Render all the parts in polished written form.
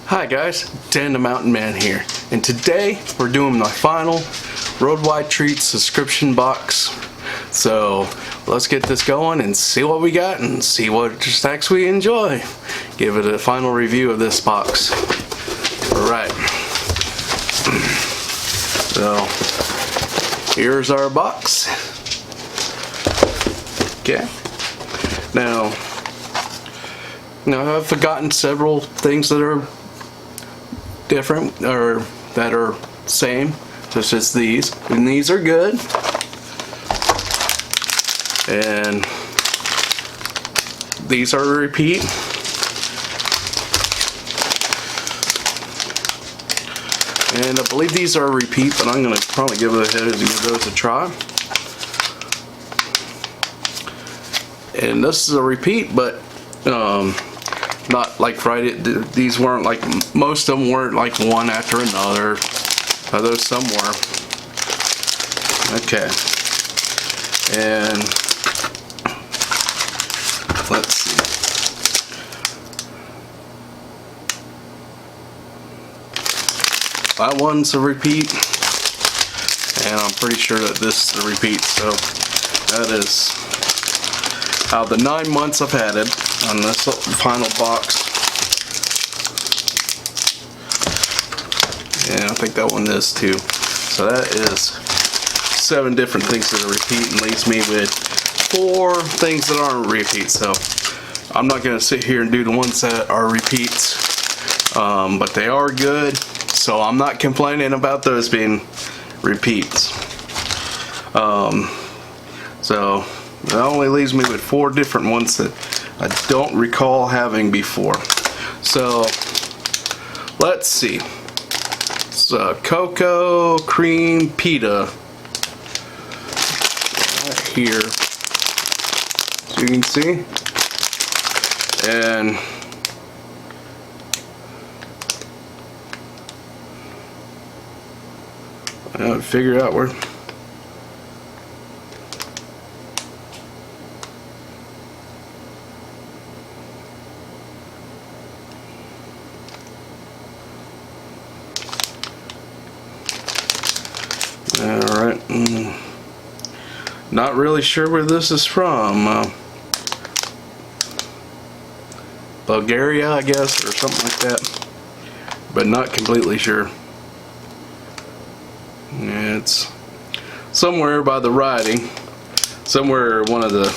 Hi guys, Dan the Mountain Man here, and today we're doing my final Worldwide Treats subscription box. So let's get this going and see what we got and see what snacks we enjoy. Give it a final review of this box. Alright, so here's our box. Okay, now I've forgotten several things that are different or that are same, such as these, and these are good, and these are a repeat, and I believe these are a repeat, but I'm going to probably give those a try. And this is a repeat, but not like these weren't like, most of them weren't like one after another, although some were. Okay, and let's see. That one's a repeat, and I'm pretty sure that this is a repeat, so that is how the 9 months I've had it on this final box. And I think that one is too. So that is 7 different things that are repeat, and leaves me with 4 things that aren't repeats. So I'm not going to sit here and do the ones that are repeats, but they are good, so I'm not complaining about those being repeats. So that only leaves me with 4 different ones that I don't recall having before. So let's see. It's cocoa cream pita right here, so you can see, and I haven't figured out where. Alright, not really sure where this is from. Bulgaria, I guess, or something like that, but not completely sure. It's somewhere by the writing, somewhere one of the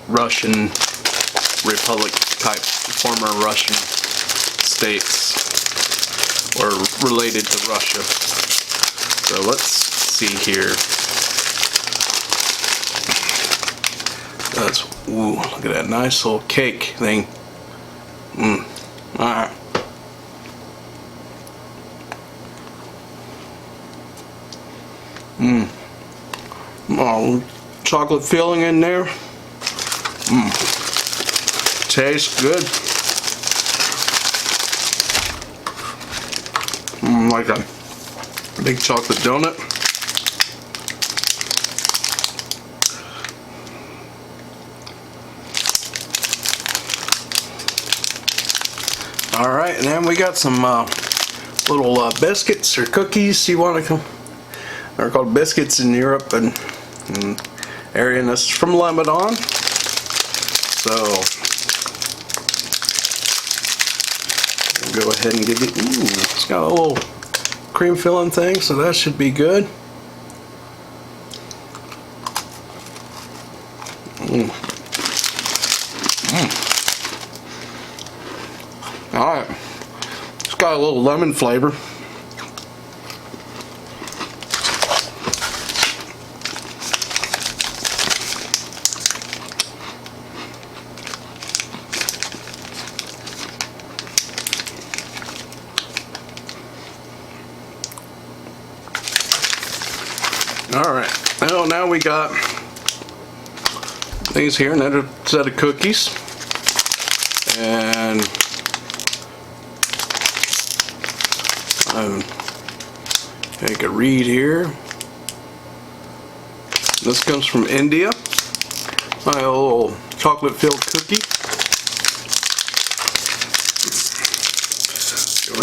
Russian Republic type, former Russian states, or related to Russia. So let's see here. That's, ooh, look at that nice little cake thing. Alright. Oh, chocolate filling in there. Tastes good. Like a big chocolate donut. Alright, and then we got some little biscuits or cookies, you want to call. They're called biscuits in Europe and area, and this is from Lebanon. So we'll go ahead and give it. Ooh, it's got a little cream filling thing, so that should be good. Alright, it's got a little lemon flavor. Alright, now we got these here, another set of cookies, and take a read here. This comes from India. My little chocolate filled cookie.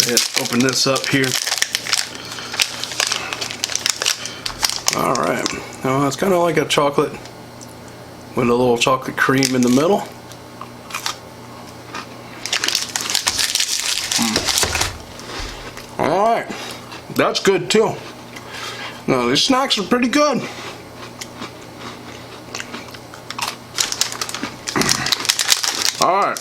ahead and open this up here. Alright, now it's kind of like a chocolate with a little chocolate cream in the middle. Alright, that's good too. Now these snacks are pretty good. Alright.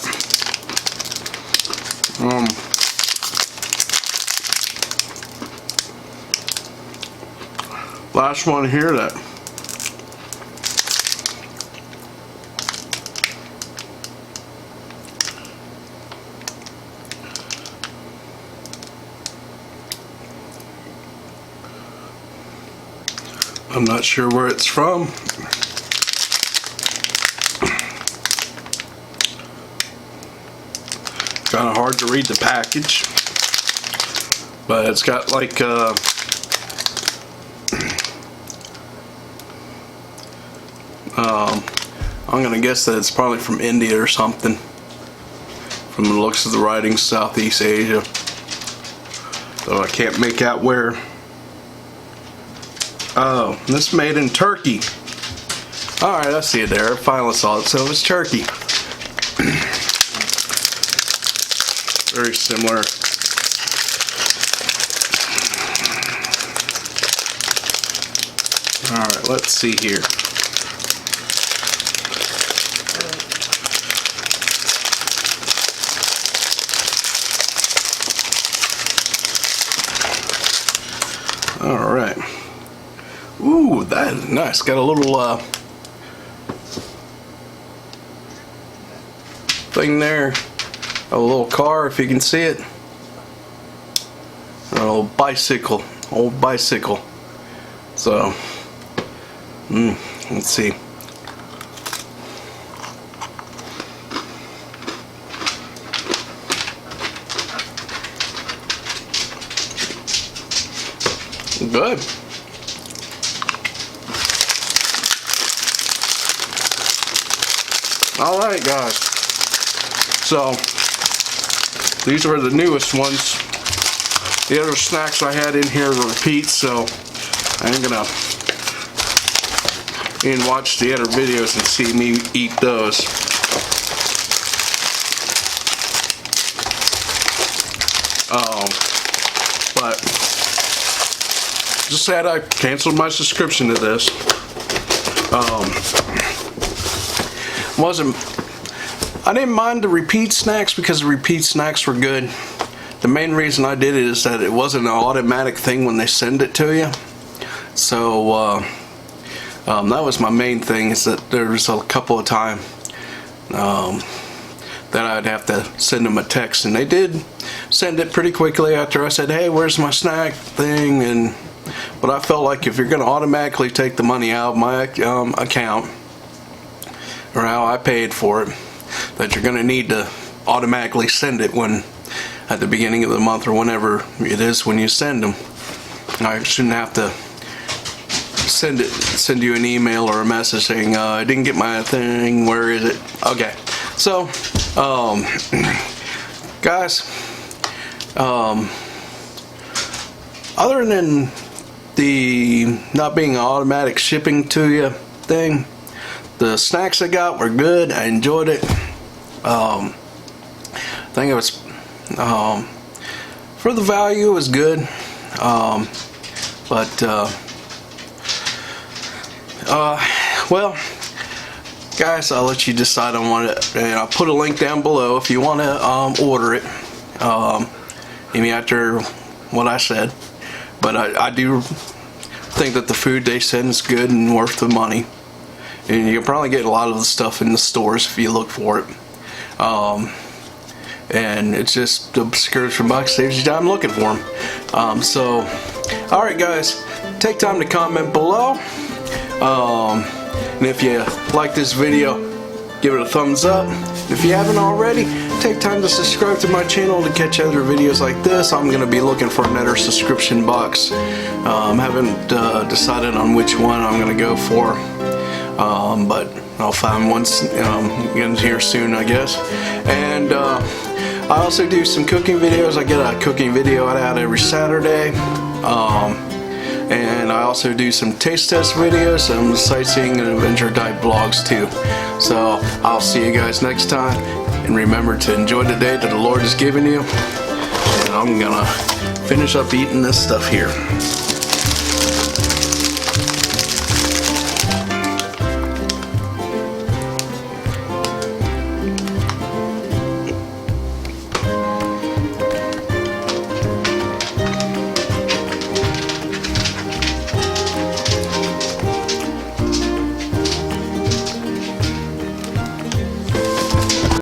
Last one here that I'm not sure where it's from. Kind of hard to read the package, but it's got like I'm gonna guess that it's probably from India or something, from the looks of the writing. Southeast Asia, so I can't make out where. Oh, this is made in Turkey. Alright, I see it there. I finally saw it. So it's Turkey. Very similar. Alright, let's see here. Alright. Ooh, that is nice. Got a little thing there. A little car, if you can see it. An old bicycle. Old bicycle. So, let's see. Good. Alright guys, so these are the newest ones. The other snacks I had in here were repeats, so I'm gonna even watch the other videos and see me eat those. But just sad I canceled my subscription to this. I didn't mind the repeat snacks because the repeat snacks were good. The main reason I did it is that it wasn't an automatic thing when they send it to you. So that was my main thing, is that there was a couple of times that I'd have to send them a text, and they did send it pretty quickly after I said, hey, where's my snack thing? But I felt like if you're going to automatically take the money out of my account, or how I paid for it, that you're going to need to automatically send it when at the beginning of the month or whenever it is when you send them. I shouldn't have to send you an email or a message saying I didn't get my thing, where is it? Okay, so guys, other than the not being automatic shipping to you thing, the snacks I got were good. I enjoyed it. I think it was for the value, it was good. Well, guys, I'll let you decide on what, and I'll put a link down below if you want to order it. Maybe after what I said, but I do think that the food they send is good and worth the money. And you can probably get a lot of the stuff in the stores if you look for it. And it's just obscures for bucks, saves you time looking for them. So, alright guys, take time to comment below. And if you like this video, give it a thumbs up. If you haven't already, take time to subscribe to my channel to catch other videos like this. I'm going to be looking for another subscription box. Haven't decided on which one I'm going to go for. But I'll find one here soon, I guess. And I also do some cooking videos. I get a cooking video out every Saturday. And I also do some taste test videos, some sightseeing and adventure type vlogs too. So I'll see you guys next time, and remember to enjoy the day that the Lord has given you. And I'm gonna finish up eating this stuff here.